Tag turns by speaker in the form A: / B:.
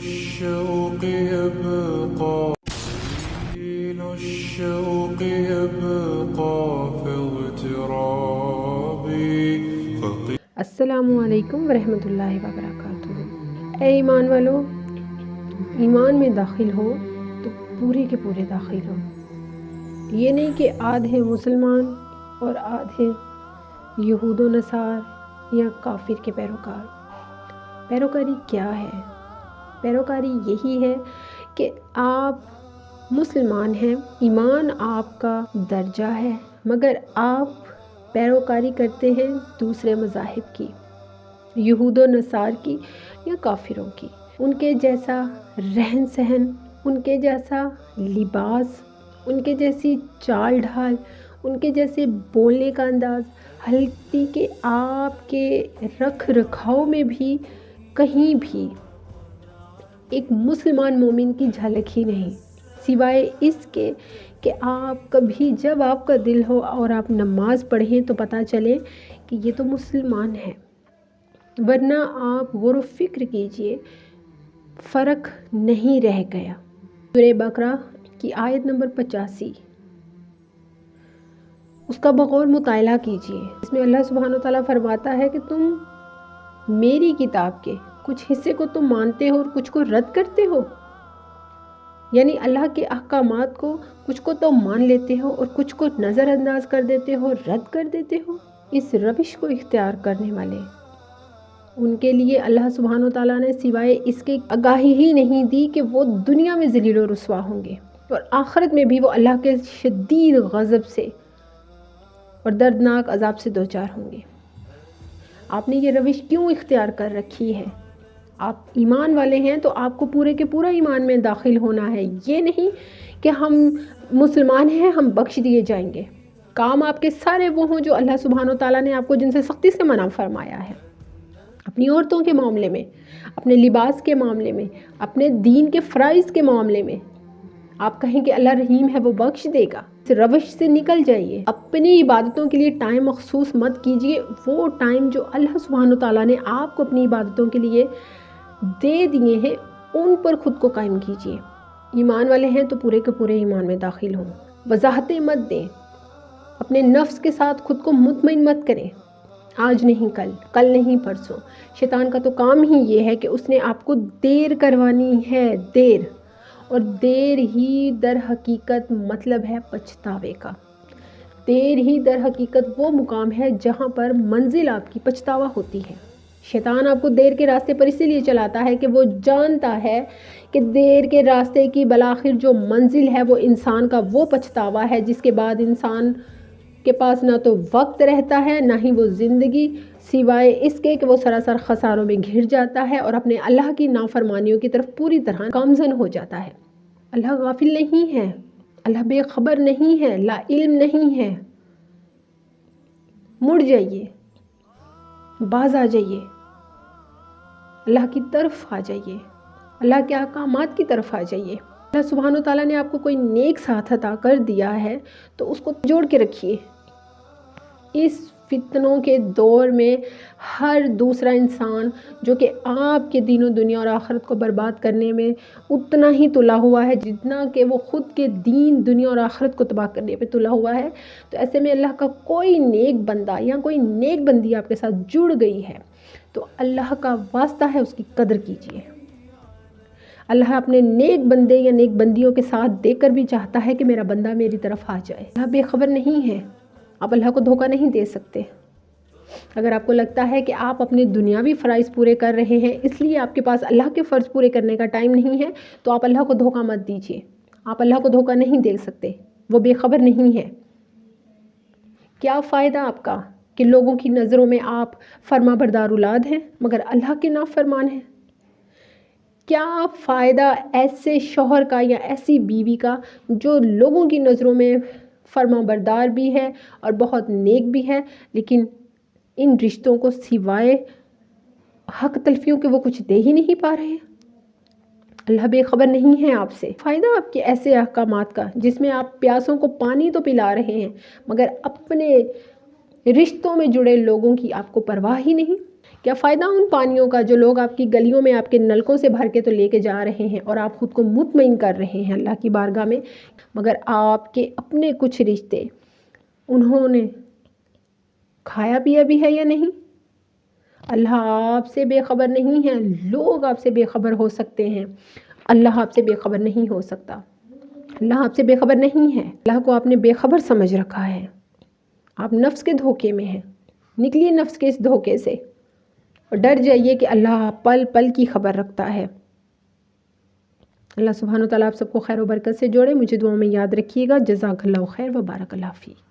A: الشوق يبقى طويل الشوق يبقى في اغترابي
B: السلام علیکم ورحمۃ اللہ وبرکاتہ۔ اے ایمان والو، ایمان میں داخل ہو تو پورے کے پورے داخل ہو۔ یہ نہیں کہ آدھے مسلمان اور آدھے یہود و نصار یا کافر کے پیروکار۔ پیروکاری کیا ہے؟ پیروکاری یہی ہے کہ آپ مسلمان ہیں، ایمان آپ کا درجہ ہے، مگر آپ پیروکاری کرتے ہیں دوسرے مذاہب کی، یہود و نصار کی یا کافروں کی۔ ان کے جیسا رہن سہن، ان کے جیسا لباس، ان کے جیسی چال ڈھال، ان کے جیسے بولنے کا انداز، حالانکہ کہ آپ کے رکھ رکھاؤ میں بھی کہیں بھی ایک مسلمان مومن کی جھلک ہی نہیں، سوائے اس کے کہ آپ کبھی جب آپ کا دل ہو اور آپ نماز پڑھیں تو پتہ چلے کہ یہ تو مسلمان ہے، ورنہ آپ غور و فکر کیجئے، فرق نہیں رہ گیا۔ سورہ بقرہ کی آیت نمبر 85، اس کا بغور مطالعہ کیجئے۔ اس میں اللہ سبحانہ وتعالیٰ فرماتا ہے کہ تم میری کتاب کے کچھ حصے کو تم مانتے ہو اور کچھ کو رد کرتے ہو، یعنی اللہ کے احکامات کو کچھ کو تو مان لیتے ہو اور کچھ کو نظر انداز کر دیتے ہو، رد کر دیتے ہو۔ اس روش کو اختیار کرنے والے ان کے لیے اللہ سبحانہ وتعالیٰ نے سوائے اس کے آگاہی ہی نہیں دی کہ وہ دنیا میں ذلیل و رسوا ہوں گے اور آخرت میں بھی وہ اللہ کے شدید غضب سے اور دردناک عذاب سے دوچار ہوں گے۔ آپ نے یہ روش کیوں اختیار کر رکھی ہے؟ آپ ایمان والے ہیں تو آپ کو پورے کے پورا ایمان میں داخل ہونا ہے، یہ نہیں کہ ہم مسلمان ہیں ہم بخش دیے جائیں گے۔ کام آپ کے سارے وہ ہوں جو اللہ سبحانہ وتعالیٰ نے آپ کو جن سے سختی سے منع فرمایا ہے، اپنی عورتوں کے معاملے میں، اپنے لباس کے معاملے میں، اپنے دین کے فرائض کے معاملے میں۔ آپ کہیں کہ اللہ رحیم ہے، وہ بخش دے گا۔ اس روش سے نکل جائیے، اپنی عبادتوں کے لیے ٹائم مخصوص مت کیجیے۔ وہ ٹائم جو اللہ سبحانہ وتعالیٰ نے آپ کو اپنی عبادتوں کے لیے دے دیے ہیں، ان پر خود کو قائم کیجیے۔ ایمان والے ہیں تو پورے کے پورے ایمان میں داخل ہوں۔ وضاحتیں مت دیں، اپنے نفس کے ساتھ خود کو مطمئن مت کریں، آج نہیں کل، کل نہیں پرسوں۔ شیطان کا تو کام ہی یہ ہے کہ اس نے آپ کو دیر کروانی ہے، دیر، اور دیر ہی در حقیقت مطلب ہے پچھتاوے کا۔ دیر ہی در حقیقت وہ مقام ہے جہاں پر منزل آپ کی پچھتاوا ہوتی ہے۔ شیطان آپ کو دیر کے راستے پر اسی لیے چلاتا ہے کہ وہ جانتا ہے کہ دیر کے راستے کی بالآخر جو منزل ہے وہ انسان کا وہ پچھتاوا ہے جس کے بعد انسان کے پاس نہ تو وقت رہتا ہے نہ ہی وہ زندگی، سوائے اس کے کہ وہ سراسر خساروں میں گھر جاتا ہے اور اپنے اللہ کی نافرمانیوں کی طرف پوری طرح گامزن ہو جاتا ہے۔ اللہ غافل نہیں ہے، اللہ بے خبر نہیں ہے، لا علم نہیں ہے۔ مڑ جائیے، باز آ جائیے، اللہ کی طرف آ جائیے، اللہ کے احکامات کی طرف آ جائیے۔ اللہ سبحانہ وتعالیٰ نے آپ کو کوئی نیک ساتھ عطا کر دیا ہے تو اس کو جوڑ کے رکھیے۔ اس فتنوں کے دور میں ہر دوسرا انسان جو کہ آپ کے دین و دنیا اور آخرت کو برباد کرنے میں اتنا ہی تلا ہوا ہے جتنا کہ وہ خود کے دین، دنیا اور آخرت کو تباہ کرنے پہ تلا ہوا ہے، تو ایسے میں اللہ کا کوئی نیک بندہ یا کوئی نیک بندی آپ کے ساتھ جڑ گئی ہے تو اللہ کا واسطہ ہے، اس کی قدر کیجیے۔ اللہ اپنے نیک بندے یا نیک بندیوں کے ساتھ دے کر بھی چاہتا ہے کہ میرا بندہ میری طرف آ جائے۔ اللہ بے خبر نہیں ہے، آپ اللہ کو دھوکہ نہیں دے سکتے۔ اگر آپ کو لگتا ہے کہ آپ اپنے دنیاوی فرائض پورے کر رہے ہیں اس لیے آپ کے پاس اللہ کے فرض پورے کرنے کا ٹائم نہیں ہے، تو آپ اللہ کو دھوکہ مت دیجیے۔ آپ اللہ کو دھوکہ نہیں دے سکتے، وہ بے خبر نہیں ہے۔ کیا فائدہ آپ کا کہ لوگوں کی نظروں میں آپ فرما بردار اولاد ہیں مگر اللہ کے نافرمان ہیں؟ کیا فائدہ ایسے شوہر کا یا ایسی بیوی کا جو لوگوں کی نظروں میں فرما بردار بھی ہے اور بہت نیک بھی ہے، لیکن ان رشتوں کو سوائے حق تلفیوں کے وہ کچھ دے ہی نہیں پا رہے ہیں؟ اللہ بے خبر نہیں ہے آپ سے۔ فائدہ آپ کے ایسے احکامات کا جس میں آپ پیاسوں کو پانی تو پلا رہے ہیں مگر اپنے رشتوں میں جڑے لوگوں کی آپ کو پرواہ ہی نہیں۔ کیا فائدہ ان پانیوں کا جو لوگ آپ کی گلیوں میں آپ کے نلکوں سے بھر کے تو لے کے جا رہے ہیں اور آپ خود کو مطمئن کر رہے ہیں اللہ کی بارگاہ میں، مگر آپ کے اپنے کچھ رشتے انہوں نے کھایا پیا بھی ہے یا نہیں؟ اللہ آپ سے بے خبر نہیں ہے، لوگ آپ سے بے خبر ہو سکتے ہیں، اللہ آپ سے بے خبر نہیں ہو سکتا۔ اللہ آپ سے بے خبر نہیں ہے، اللہ کو آپ نے بے خبر سمجھ رکھا ہے۔ آپ نفس کے دھوکے میں ہیں، نکلیے نفس کے اس دھوکے سے اور ڈر جائیے کہ اللہ پل پل کی خبر رکھتا ہے۔ اللہ سبحانہ و تعالیٰ آپ سب کو خیر و برکت سے جوڑے، مجھے دعاؤں میں یاد رکھیے گا۔ جزاک اللہ خیر و بارک اللہ فیک۔